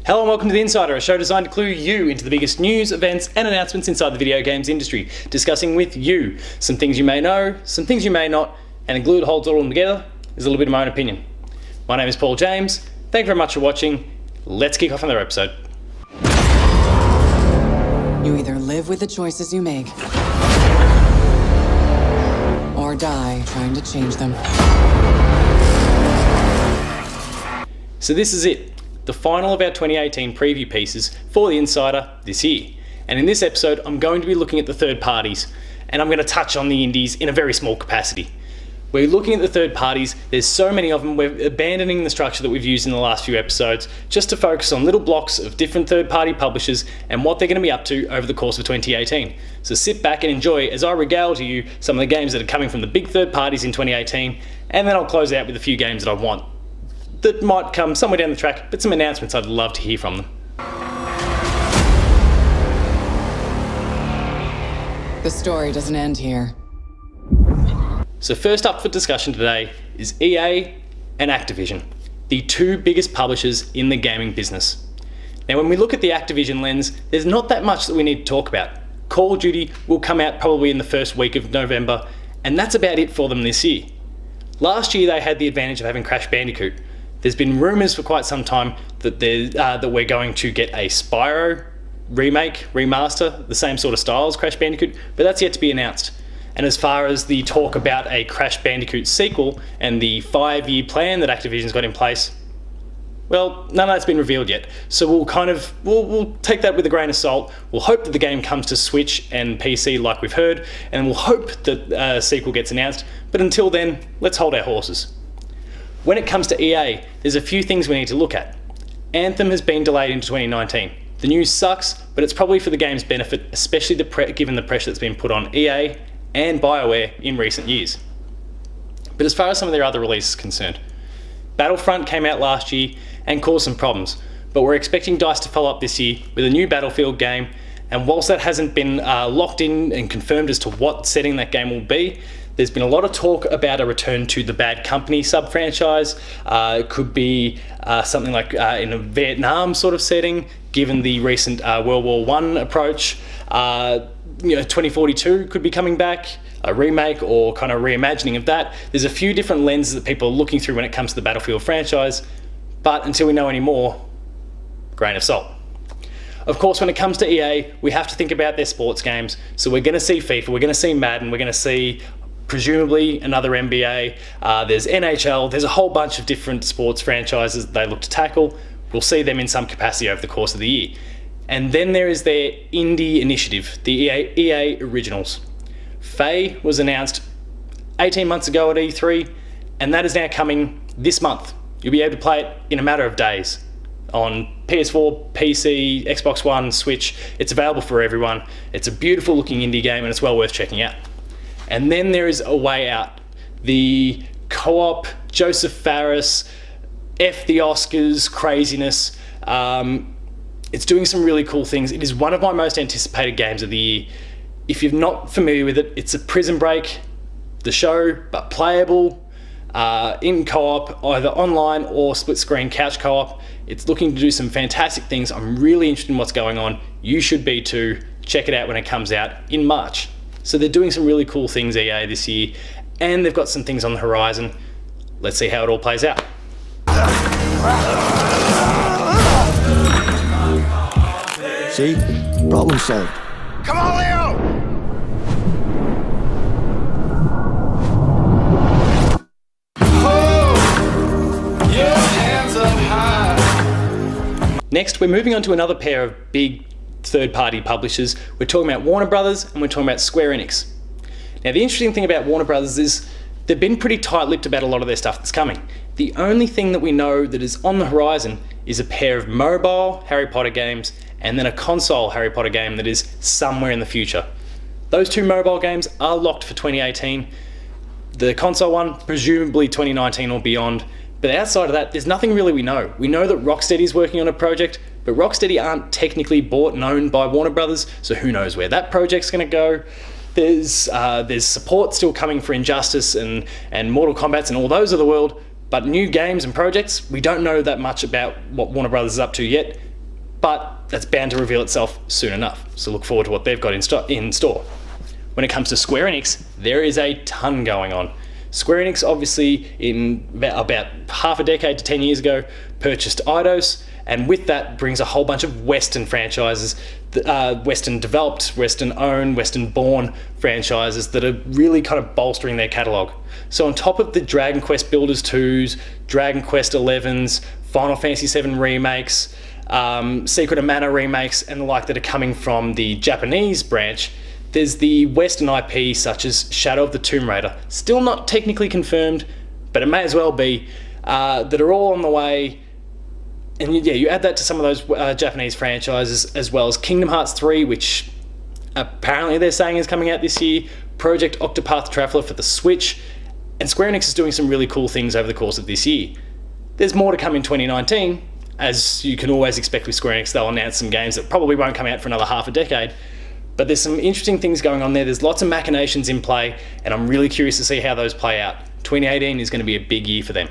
Hello and welcome to The Insider, a show designed to clue you into the biggest news, events and announcements inside the video games industry, discussing with you some things you may know, some things you may not, and the glue that holds all of them together is a little bit of my own opinion. My name is Paul James, thank you very much for watching, let's kick off another episode. You either live with the choices you make, or die trying to change them. So this is it. The final of our 2018 preview pieces for The Insider this year. And in this episode, I'm going to be looking at the third parties, and I'm going to touch on the indies in a very small capacity. We're looking at the third parties, there's so many of them, we're abandoning the structure that we've used in the last few episodes, just to focus on little blocks of different third party publishers and what they're going to be up to over the course of 2018. So sit back and enjoy as I regale to you some of the games that are coming from the big third parties in 2018, and then I'll close out with a few games that I want that might come somewhere down the track, but some announcements I'd love to hear from them. The story doesn't end here. So first up for discussion today is EA and Activision, the two biggest publishers in the gaming business. Now when we look at the Activision lens, there's not that much that we need to talk about. Call of Duty will come out probably in the first week of November, and that's about it for them this year. Last year they had the advantage of having Crash Bandicoot. There's been rumours for quite some time that we're going to get a Spyro remake, remaster, the same sort of style as Crash Bandicoot, but that's yet to be announced. And as far as the talk about a Crash Bandicoot sequel and the 5-year plan that Activision's got in place, well, none of that's been revealed yet. So we'll take that with a grain of salt. We'll hope that the game comes to Switch and PC like we've heard, and we'll hope that a sequel gets announced. But until then, let's hold our horses. When it comes to EA, there's a few things we need to look at. Anthem has been delayed into 2019. The news sucks, but it's probably for the game's benefit, especially given the pressure that's been put on EA and BioWare in recent years. But as far as some of their other releases are concerned, Battlefront came out last year and caused some problems, but we're expecting DICE to follow up this year with a new Battlefield game, and whilst that hasn't been locked in and confirmed as to what setting that game will be, there's been a lot of talk about a return to the Bad Company sub-franchise. It could be something like in a Vietnam sort of setting, given the recent World War I approach. 2042 could be coming back, a remake or kind of reimagining of that. There's a few different lenses that people are looking through when it comes to the Battlefield franchise, but until we know any more, grain of salt. Of course, when it comes to EA, we have to think about their sports games. So we're going to see FIFA, we're going to see Madden, we're going to see presumably another NBA, there's NHL, there's a whole bunch of different sports franchises that they look to tackle. We'll see them in some capacity over the course of the year. And then there is their indie initiative, the EA Originals. Faye was announced 18 months ago at E3, and that is now coming this month. You'll be able to play it in a matter of days on PS4, PC, Xbox One, Switch. It's available for everyone. It's a beautiful looking indie game and it's well worth checking out. And then there is A Way Out, the co-op, Joseph Fares, F the Oscars craziness. It's doing some really cool things. It is one of my most anticipated games of the year. If you're not familiar with it, it's a Prison Break, the show, but playable in co-op, either online or split screen couch co-op. It's looking to do some fantastic things. I'm really interested in what's going on. You should be too. Check it out when it comes out in March. So they're doing some really cool things, EA, this year, and they've got some things on the horizon. Let's see how it all plays out. See? Problem solved. Come on, Leo! Hold your hands up high. Next, we're moving on to another pair of big third-party publishers. We're talking about Warner Brothers and we're talking about Square-Enix. Now, the interesting thing about Warner Brothers is they've been pretty tight-lipped about a lot of their stuff that's coming. The only thing that we know that is on the horizon is a pair of mobile Harry Potter games and then a console Harry Potter game that is somewhere in the future. Those two mobile games are locked for 2018. The console one, presumably 2019 or beyond. But outside of that, there's nothing really we know. We know that Rocksteady's working on a project, but Rocksteady aren't technically bought and owned by Warner Brothers, so who knows where that project's going to go. There's support still coming for Injustice and Mortal Kombat and all those of the world, but new games and projects, we don't know that much about what Warner Brothers is up to yet. but that's bound to reveal itself soon enough. So look forward to what they've got in store. When it comes to Square-Enix, there is a ton going on. Square-Enix obviously in about half a decade to 10 years ago purchased Eidos, and with that brings a whole bunch of Western franchises, Western developed, Western owned, Western born franchises that are really kind of bolstering their catalogue. So on top of the Dragon Quest Builders 2s, Dragon Quest 11s, Final Fantasy 7 remakes, Secret of Mana remakes and the like that are coming from the Japanese branch, there's the Western IP such as Shadow of the Tomb Raider, still not technically confirmed, but it may as well be, that are all on the way. And yeah, you add that to some of those Japanese franchises, as well as Kingdom Hearts 3, which apparently they're saying is coming out this year, Project Octopath Traveler for the Switch, and Square Enix is doing some really cool things over the course of this year. There's more to come in 2019, as you can always expect with Square Enix. They'll announce some games that probably won't come out for another half a decade, but there's some interesting things going on there. There's lots of machinations in play, and I'm really curious to see how those play out. 2018 is going to be a big year for them.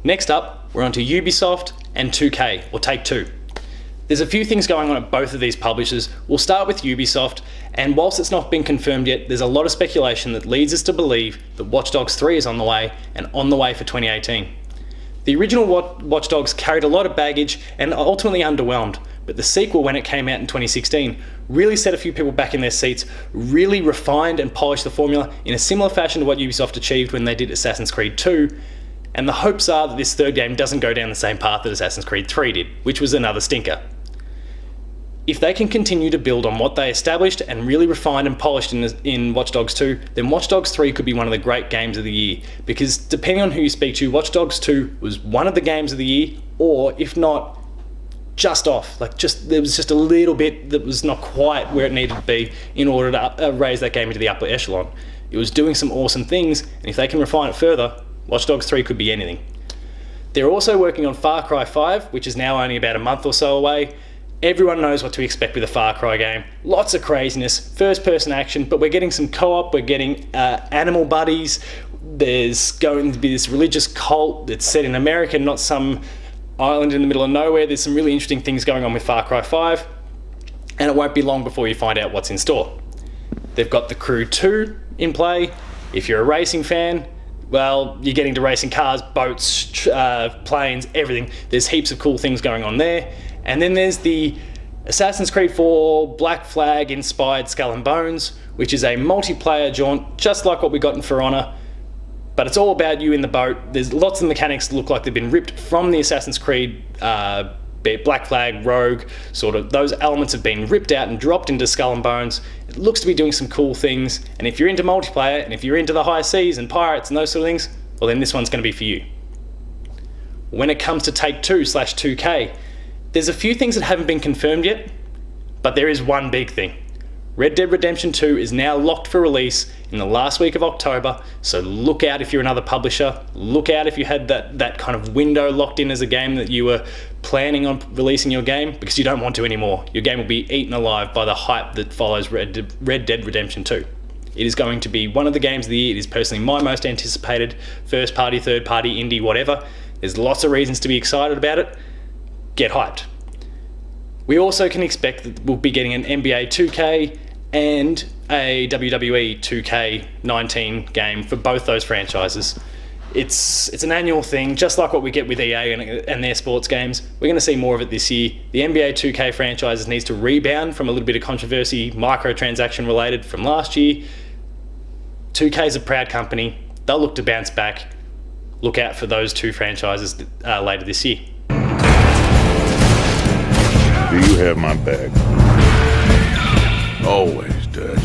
Next up, we're on to Ubisoft and 2K, or Take-Two. There's a few things going on at both of these publishers. We'll start with Ubisoft, and whilst it's not been confirmed yet, there's a lot of speculation that leads us to believe that Watch Dogs 3 is on the way, and on the way for 2018. The original Watch Dogs carried a lot of baggage and ultimately underwhelmed, but the sequel, when it came out in 2016, really set a few people back in their seats, really refined and polished the formula in a similar fashion to what Ubisoft achieved when they did Assassin's Creed 2, and the hopes are that this third game doesn't go down the same path that Assassin's Creed 3 did, which was another stinker. If they can continue to build on what they established and really refined and polished in Watch Dogs 2, then Watch Dogs 3 could be one of the great games of the year, because depending on who you speak to, Watch Dogs 2 was one of the games of the year, or if not, just off. There was just a little bit that was not quite where it needed to be in order to raise that game into the upper echelon. It was doing some awesome things, and if they can refine it further, Watch Dogs 3 could be anything. They're also working on Far Cry 5, which is now only about a month or so away. Everyone knows what to expect with a Far Cry game. Lots of craziness, first-person action, but we're getting some co-op, we're getting animal buddies. There's going to be this religious cult that's set in America, not some island in the middle of nowhere. There's some really interesting things going on with Far Cry 5, and it won't be long before you find out what's in store. They've got The Crew 2 in play. If you're a racing fan, well, you're getting to racing cars, boats, planes, everything. There's heaps of cool things going on there. And then there's the Assassin's Creed 4 Black Flag inspired Skull and Bones, which is a multiplayer jaunt, just like what we got in For Honor, but it's all about you in the boat. There's lots of mechanics that look like they've been ripped from the Assassin's Creed Black Flag, Rogue, sort of. Those elements have been ripped out and dropped into Skull and Bones. It looks to be doing some cool things, and if you're into multiplayer, and if you're into the high seas and pirates and those sort of things, well then this one's going to be for you. When it comes to Take-Two/2K, there's a few things that haven't been confirmed yet, but there is one big thing. Red Dead Redemption 2 is now locked for release in the last week of October, so look out if you're another publisher. Look out if you had that kind of window locked in as a game that you were planning on releasing your game, because you don't want to anymore. Your game will be eaten alive by the hype that follows Red Dead Redemption 2. It is going to be one of the games of the year. It is personally my most anticipated first party, third party, indie, whatever. There's lots of reasons to be excited about it. Get hyped. We also can expect that we'll be getting an NBA 2K and a WWE 2K19 game for both those franchises. It's an annual thing, just like what we get with EA and their sports games. We're going to see more of it this year. The NBA 2K franchise needs to rebound from a little bit of controversy, microtransaction related from last year. 2K is a proud company. They'll look to bounce back. Look out for those two franchises later this year. Do you have my back? Always, Dutch.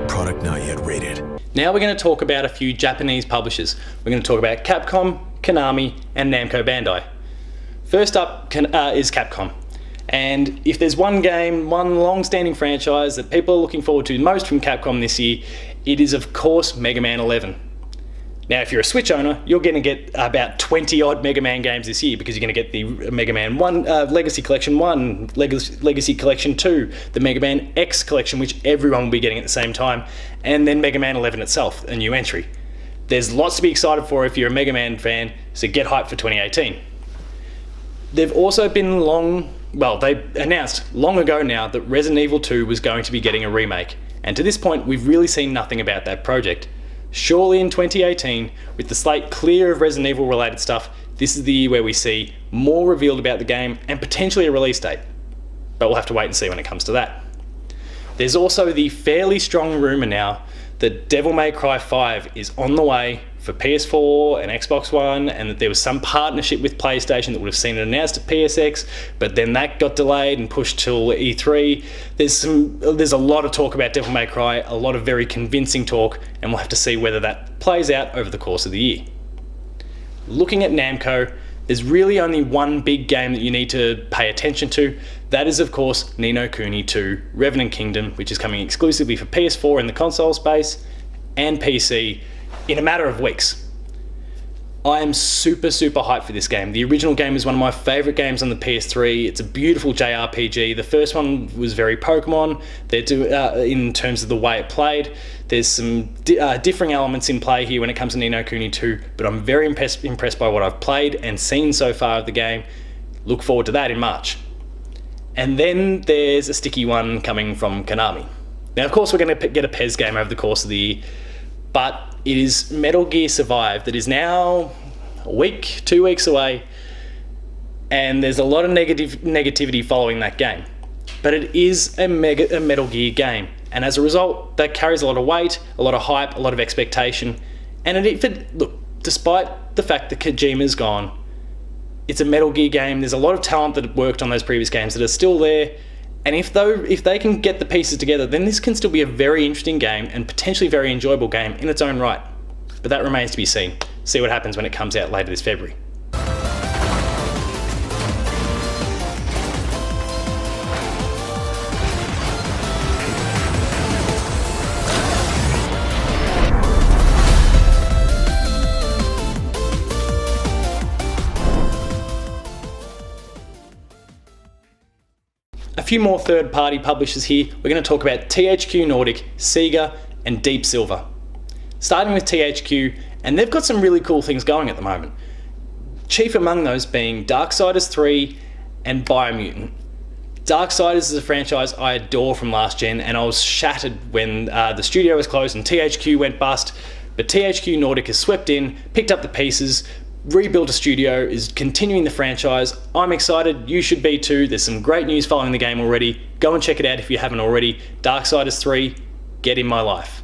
Product not yet rated. Now we're going to talk about a few Japanese publishers. We're going to talk about Capcom, Konami, and Namco-Bandai. First up is Capcom. And if there's one game, one long-standing franchise that people are looking forward to most from Capcom this year, it is of course Mega Man 11. Now, if you're a Switch owner, you're going to get about 20 odd Mega Man games this year, because you're going to get the Mega Man 1, Legacy Collection 1, Legacy Collection 2, the Mega Man X Collection, which everyone will be getting at the same time, and then Mega Man 11 itself, a new entry. There's lots to be excited for if you're a Mega Man fan, so get hyped for 2018. They've also been they announced long ago now that Resident Evil 2 was going to be getting a remake, and to this point we've really seen nothing about that project. Surely in 2018, with the slate clear of Resident Evil related stuff, this is the year where we see more revealed about the game and potentially a release date. But we'll have to wait and see when it comes to that. There's also the fairly strong rumour now that Devil May Cry 5 is on the way for PS4 and Xbox One, and that there was some partnership with PlayStation that would have seen it announced at PSX, but then that got delayed and pushed till E3. There's a lot of talk about Devil May Cry, a lot of very convincing talk, and we'll have to see whether that plays out over the course of the year. Looking at Namco, there's really only one big game that you need to pay attention to. That is, of course, Ni no Kuni 2 Revenant Kingdom, which is coming exclusively for PS4 in the console space and PC in a matter of weeks. I am super hyped for this game. The original game is one of my favourite games on the PS3. It's a beautiful JRPG. The first one was very Pokemon in terms of the way it played. There's some differing elements in play here when it comes to Ni no Kuni 2, but I'm very impressed by what I've played and seen so far of the game. Look forward to that in March. And then there's a sticky one coming from Konami. Now, of course, we're going to get a PES game over the course of the year, but it is Metal Gear Survive that is now a week, 2 weeks away, and there's a lot of negativity following that game. But it is a Metal Gear game, and as a result, that carries a lot of weight, a lot of hype, a lot of expectation. And look, despite the fact that Kojima's gone, it's a Metal Gear game. There's a lot of talent that worked on those previous games that are still there. And if they can get the pieces together, then this can still be a very interesting game and potentially very enjoyable game in its own right. But that remains to be seen. See what happens when it comes out later this February. A few more third-party publishers here. We're going to talk about THQ Nordic, Sega, and Deep Silver. Starting with THQ, and they've got some really cool things going at the moment. Chief among those being Darksiders 3 and Biomutant. Darksiders is a franchise I adore from last gen, and I was shattered when the studio was closed and THQ went bust, but THQ Nordic has swept in, picked up the pieces, rebuilt a studio, is continuing the franchise. I'm excited, you should be too. There's some great news following the game already. Go and check it out if you haven't already. Darksiders 3, get in my life.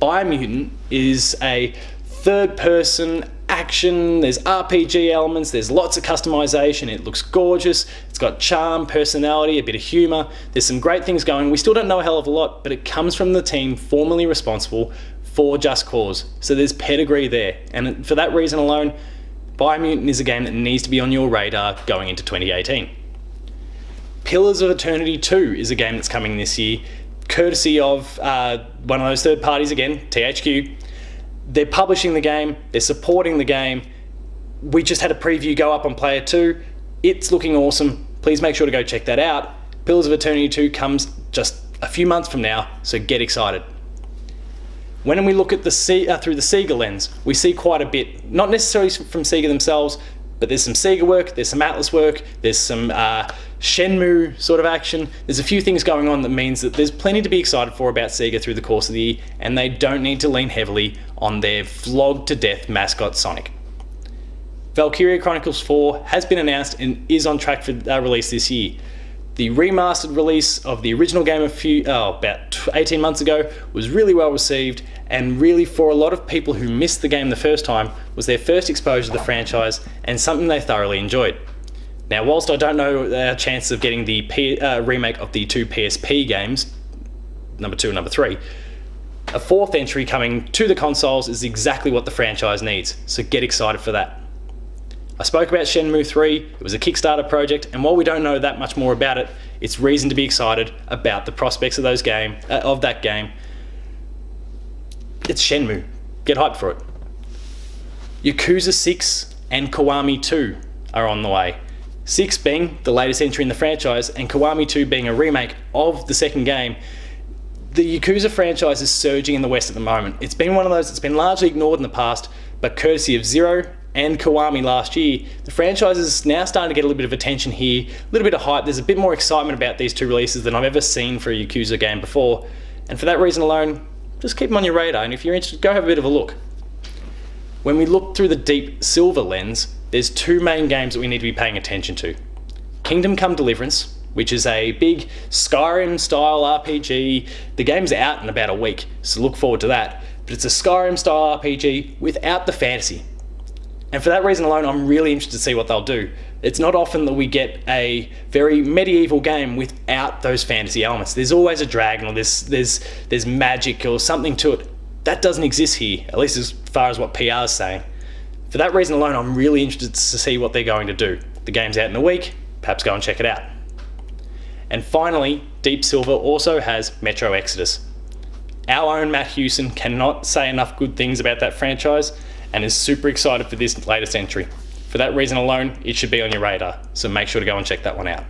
Biomutant is a third-person action. There's RPG elements, there's lots of customization, it looks gorgeous, it's got charm, personality, a bit of humour. There's some great things going. We still don't know a hell of a lot, but it comes from the team formerly responsible for Just Cause, so there's pedigree there, and for that reason alone, Biomutant is a game that needs to be on your radar going into 2018. Pillars of Eternity 2 is a game that's coming this year, courtesy of one of those third parties again, THQ. They're publishing the game, they're supporting the game. We just had a preview go up on Player 2. It's looking awesome. Please make sure to go check that out. Pillars of Eternity 2 comes just a few months from now, so get excited. When we look at through the Sega lens, we see quite a bit, not necessarily from Sega themselves, but there's some Sega work, there's some Atlas work, there's some Shenmue sort of action. There's a few things going on that means that there's plenty to be excited for about Sega through the course of the year, and they don't need to lean heavily on their flogged to death mascot Sonic. Valkyria Chronicles 4 has been announced and is on track for release this year. The remastered release of the original game about 18 months ago was really well received, and really for a lot of people who missed the game the first time was their first exposure to the franchise and something they thoroughly enjoyed. Now, whilst I don't know our chances of getting the remake of the two PSP games, number 2 and number 3, a fourth entry coming to the consoles is exactly what the franchise needs, so get excited for that. I spoke about Shenmue 3, it was a Kickstarter project, and while we don't know that much more about it, it's reason to be excited about the prospects of that game. It's Shenmue. Get hyped for it. Yakuza 6 and Kiwami 2 are on the way. 6 being the latest entry in the franchise, and Kiwami 2 being a remake of the second game. The Yakuza franchise is surging in the West at the moment. It's been one of those that's been largely ignored in the past, but courtesy of Zero and Kiwami last year, the franchise is now starting to get a little bit of attention here, a little bit of hype. There's a bit more excitement about these two releases than I've ever seen for a Yakuza game before, and for that reason alone, just keep them on your radar, and if you're interested, go have a bit of a look. When we look through the Deep Silver lens, there's 2 main games that we need to be paying attention to. Kingdom Come Deliverance, which is a big Skyrim-style RPG. The game's out in about a week, so look forward to that. But it's a Skyrim-style RPG without the fantasy. And for that reason alone, I'm really interested to see what they'll do. It's not often that we get a very medieval game without those fantasy elements. There's always a dragon, or there's magic or something to it. That doesn't exist here, at least as far as what PR is saying. For that reason alone, I'm really interested to see what they're going to do. The game's out in a week, perhaps go and check it out. And finally, Deep Silver also has Metro Exodus. Our own Matt Hewson cannot say enough good things about that franchise, and is super excited for this latest entry. For that reason alone, it should be on your radar, so make sure to go and check that one out.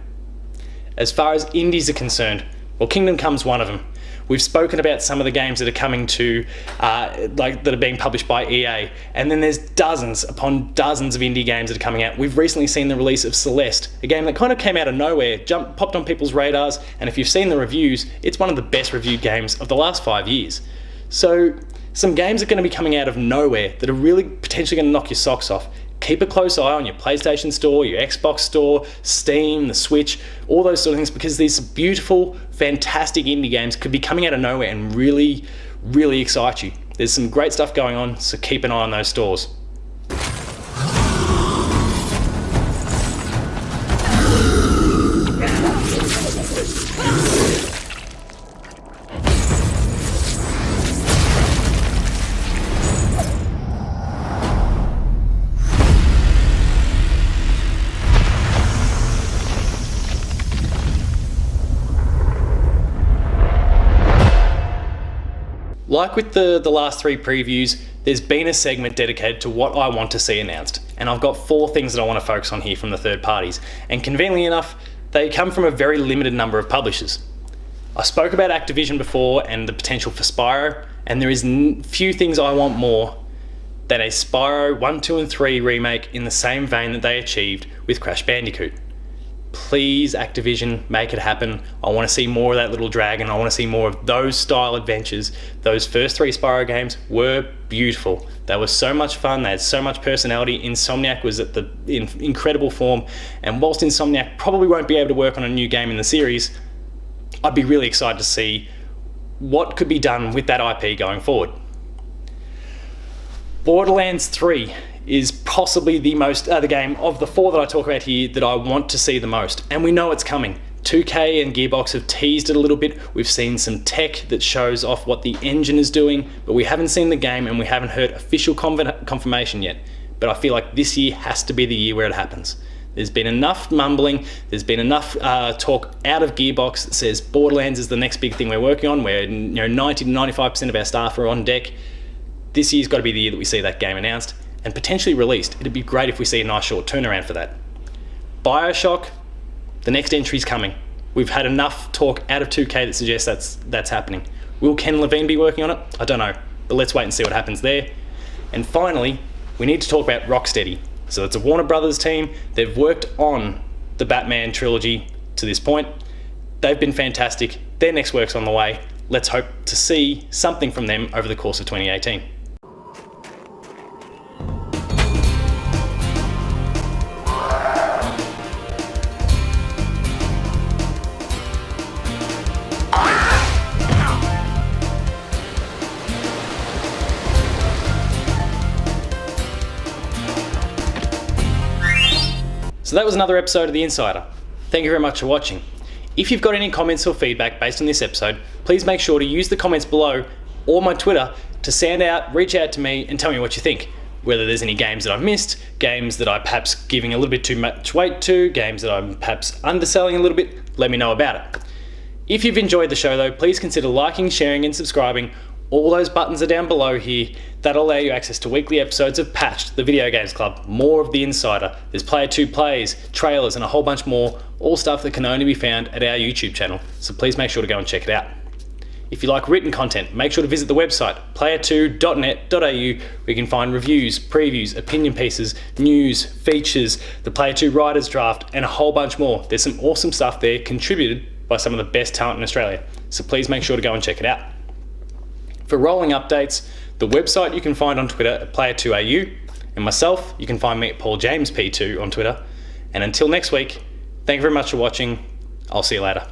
As far as indies are concerned, well, Kingdom Come's one of them. We've spoken about some of the games that are coming to, that are being published by EA, and then there's dozens upon dozens of indie games that are coming out. We've recently seen the release of Celeste, a game that kind of came out of nowhere, popped on people's radars, and if you've seen the reviews, it's one of the best reviewed games of the last 5 years. So, some games are going to be coming out of nowhere that are really potentially going to knock your socks off. Keep a close eye on your PlayStation Store, your Xbox Store, Steam, the Switch, all those sort of things, because these beautiful, fantastic indie games could be coming out of nowhere and really, really excite you. There's some great stuff going on, so keep an eye on those stores. Like with the last 3 previews, there's been a segment dedicated to what I want to see announced, and I've got 4 things that I want to focus on here from the third parties, and conveniently enough, they come from a very limited number of publishers. I spoke about Activision before and the potential for Spyro, and there is few things I want more than a Spyro 1, 2 and 3 remake in the same vein that they achieved with Crash Bandicoot. Please, Activision, make it happen. I want to see more of that little dragon. I want to see more of those style adventures. Those first 3 Spyro games were beautiful. They were so much fun. They had so much personality. Insomniac was at in incredible form. And whilst Insomniac probably won't be able to work on a new game in the series, I'd be really excited to see what could be done with that IP going forward. Borderlands 3 is possibly the game of the 4 that I talk about here that I want to see the most, and we know it's coming. 2K and Gearbox have teased it a little bit. We've seen some tech that shows off what the engine is doing, but we haven't seen the game and we haven't heard official confirmation yet. But I feel like this year has to be the year where it happens. There's been enough mumbling, there's been enough talk out of Gearbox that says Borderlands is the next big thing we're working on, where 90 to 95% of our staff are on deck. This year's got to be the year that we see that game announced and potentially released. It'd be great if we see a nice short turnaround for that. BioShock, the next entry's coming. We've had enough talk out of 2K that suggests that's happening. Will Ken Levine be working on it? I don't know, but let's wait and see what happens there. And finally, we need to talk about Rocksteady. So it's a Warner Brothers team. They've worked on the Batman trilogy to this point. They've been fantastic. Their next work's on the way. Let's hope to see something from them over the course of 2018. So that was another episode of The Insider. Thank you very much for watching. If you've got any comments or feedback based on this episode, please make sure to use the comments below or my Twitter to reach out to me and tell me what you think. Whether there's any games that I've missed, games that I'm perhaps giving a little bit too much weight to, games that I'm perhaps underselling a little bit, let me know about it. If you've enjoyed the show though, please consider liking, sharing and subscribing. All those buttons are down below here. That'll allow you access to weekly episodes of Patched, the Video Games Club, more of The Insider. There's Player 2 plays, trailers and a whole bunch more, all stuff that can only be found at our YouTube channel, so please make sure to go and check it out. If you like written content, make sure to visit the website player2.net.au where you can find reviews, previews, opinion pieces, news, features, the Player 2 Writers Draft and a whole bunch more. There's some awesome stuff there contributed by some of the best talent in Australia, so please make sure to go and check it out. For rolling updates, the website you can find on Twitter at player2au, and myself, you can find me at PaulJamesP2 on Twitter. And until next week, thank you very much for watching. I'll see you later.